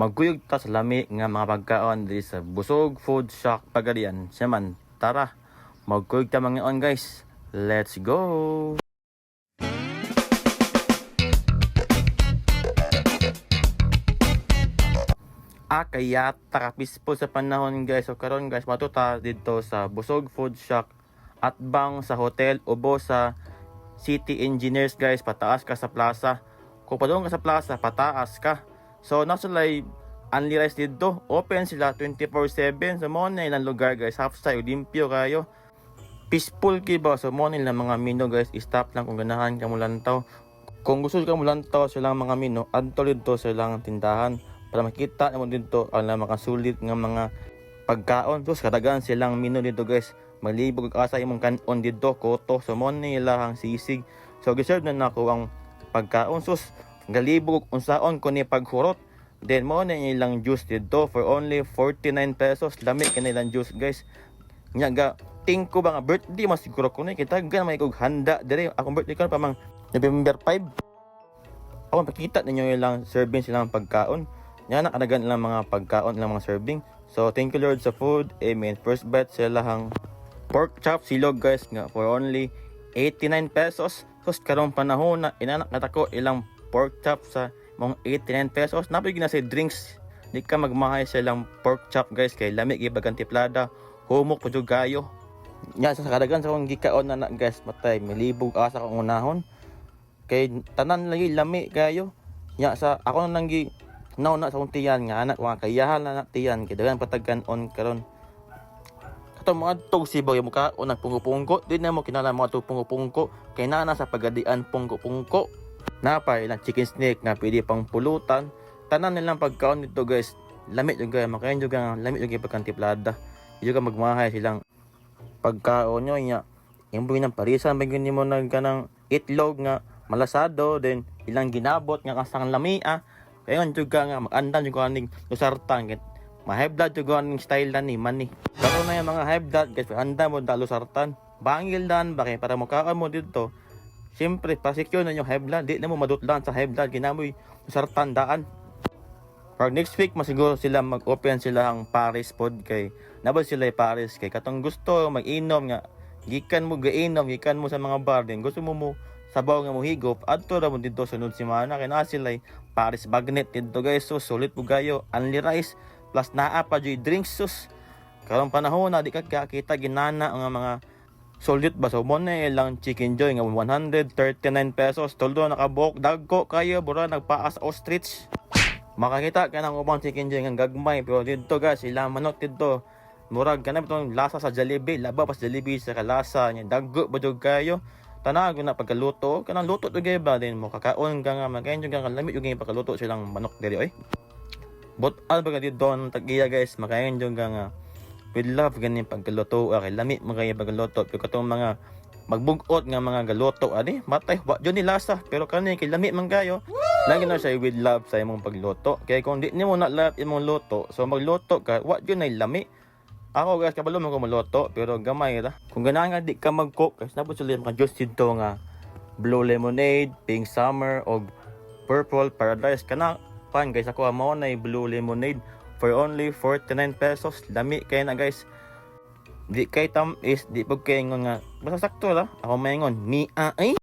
Magkuyog ta sa lami nga mga pagkaon diri sa Busog Food Shack Pagadian. Siya tara, magkuyog ta mga guys. Let's go! Kaya takapis po sa panahon guys. So karon guys, matuta dito sa Busog Food Shack at bang sa hotel ubo sa City Engineers guys. Pataas ka sa plaza. Kung padung ka sa plaza, pataas ka. So nasa live only rice dito. Open sila 24/7. So mo na ilang lugar guys. Half style limpyo kayo. Peaceful kiba. So mo nila mga menu guys. Stop lang kung ganahan ka mo lantaw. Kung gusto ka mo lantaw silang mga menu, adto dito silang tindahan para makita mo dito ang mga sulit nga mga pagkaon. So kadagan silang menu dito guys. Malibog asa imong kanon dito koto. So mo nila ang sisig. So giserve na nako ang pagkaon. Sus galibog unsaon ko ni paghurot. Then mo na ilang juice dito for only 49 pesos. Lami kanilang juice guys. Nya ga ting ko ba nga birthday mas siguro ko na kita gan may kog handa dire. Akong birthday ko pa mang November 5. Ako makita ninyo ilang serving silang pagkaon. Nya nakadagan ilang mga pagkaon ilang mga serving. So thank you Lord sa food. Amen. First bet sila hang pork chop silog guys nga for only 89 pesos. So karong panahon na inanak natako ilang pork chop sa mong 89 pesos. Napig na si drinks. Di ka magmahay silang pork chop guys kay lamig ibagang tiplada. Humok po jud gayo. Nya sa kadagan sa kong gikaon na guys matay milibog asa kong unahon. Kay tanan lagi lami kayo. Nya sa ako nang gi nauna sa kong tiyan nga anak wa kayahan na tiyan kay dagan patagkan on karon. Kato mga tog sibaw yung mukha o nagpungko-pungko. Di na mo kinala mga tog pungko-pungko. Kay nana sa pagadian pungko-pungko. Napay ilang chicken snake nga pwede pang pulutan. Tanan nilang pagkaon nito guys. Lamit yung gaya. Makain yung gaya. Lamit yung pagkantiplada. Yung ka magmahay silang pagkaon nyo. Yung buhay ng parisan. Bagyan mo na ng itlog nga malasado. Then ilang ginabot nga kasang lamia. Kaya yung juga nga mag-andan yung kaning lusartan. Ma-high blood yung kaning style na ni mani. Karoon na yung mga high blood guys. Anda mo na lusartan. Bangil dan ba para makakaan mo dito. Siyempre, pasikyo na yung high blood. Di na mo madutlan sa high blood. Ginamoy lusartan daan. For next week, masiguro sila mag-open sila ang Paris food kay nabal sila yung Paris kay katong gusto mag-inom nga gikan mo gainom gikan mo sa mga bar din gusto mo sabaw nga mo higop adto ra mo dito sunod semana kay naa sila Paris bagnet dito guys. So sulit po gayo only rice plus naa pa joy drinks sus karong panahon na di ka kakita ginana ang mga solid ba so mo na lang chicken joy nga 139 pesos toldo nakabuok dagko kayo bura nagpaas ostrich. Makakita ka ng ubang chicken joy nga gagmay pero dito guys sila manok dito murag kanang itong lasa sa Jollibee laba pas Jollibee sa kalasa nya daggo ba jud kayo tanag na pagkaluto kanang luto to gay ba din mo kakaon ka nga makain jud ka lamit jud pagkaluto silang manok diri oy but alba ka dito tagiya guys makain jud ka nga with love ganin pagkaluto kay lamit mo kay pagkaluto pero katong mga magbugot nga mga galuto ani matay wa jud ni lasa pero kani kay lamit man kayo lagi na siya with love sa imong pagluto kay kung di nimo na love imong luto so magluto ka wa jud nay lami. Ako guys kabalo man ko maluto pero gamay ra kung ganahan nga di ka mag-cook guys nabot sila mga juice dito nga blue lemonade pink summer o purple paradise kana pan guys ako amo na blue lemonade for only 49 pesos lami kay na guys. Di kay tam is di pag kay nga basta sakto la ako maingon ni ay